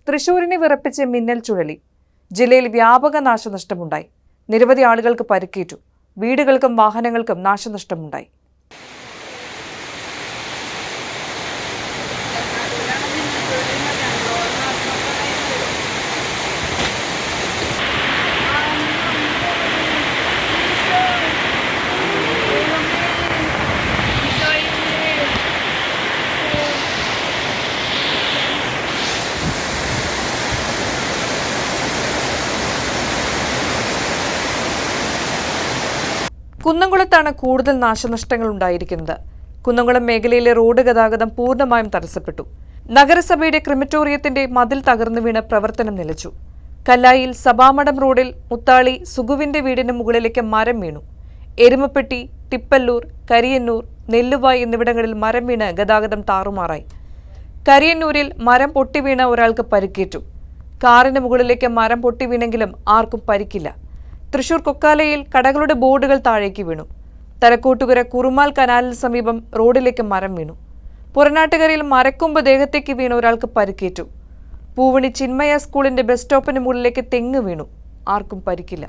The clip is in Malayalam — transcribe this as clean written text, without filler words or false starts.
തൃശൂരിനെ വിറപ്പിച്ച് മിന്നൽ ചുഴലി. ജില്ലയിൽ വ്യാപക നാശനഷ്ടമുണ്ടായി. നിരവധി ആളുകൾക്ക് പരിക്കേറ്റു. വീടുകൾക്കും വാഹനങ്ങൾക്കും നാശനഷ്ടമുണ്ടായി. കുന്നംകുളത്താണ് കൂടുതൽ നാശനഷ്ടങ്ങൾ ഉണ്ടായിരിക്കുന്നത്. കുന്നംകുളം മേഖലയിലെ റോഡ് ഗതാഗതം പൂർണ്ണമായും തടസ്സപ്പെട്ടു. നഗരസഭയുടെ ക്രിമറ്റോറിയത്തിന്റെ മതിൽ തകർന്നു വീണ് പ്രവർത്തനം നിലച്ചു. കല്ലായിയിൽ സഭാമഠം റോഡിൽ മുത്താളി സുഗുവിന്റെ വീടിന് മുകളിലേക്ക് മരം വീണു. എരുമപ്പെട്ടി, ടിപ്പല്ലൂർ, കരിയന്നൂർ, നെല്ലുവായ് എന്നിവിടങ്ങളിൽ മരം വീണ് ഗതാഗതം താറുമാറായി. കരിയന്നൂരിൽ മരം പൊട്ടിവീണ ഒരാൾക്ക് പരിക്കേറ്റു. കാറിന് മുകളിലേക്ക് മരം പൊട്ടിവീണെങ്കിലും ആർക്കും പരിക്കില്ല. തൃശൂർ കൊക്കാലയിൽ കടകളുടെ ബോർഡുകൾ താഴേക്ക് വീണു. തലക്കോട്ടുകര കുറുമാൽ കനാലിന് സമീപം റോഡിലേക്ക് മരം വീണു. പുറനാട്ടുകരയിൽ മരക്കൊമ്പ് ദേഹത്തേക്ക് വീണ ഒരാൾക്ക് പരിക്കേറ്റു. പൂവണി ചിന്മയ സ്കൂളിന്റെ ബസ് സ്റ്റോപ്പിന് മുകളിലേക്ക് തെങ്ങ് വീണു. ആർക്കും പരിക്കില്ല.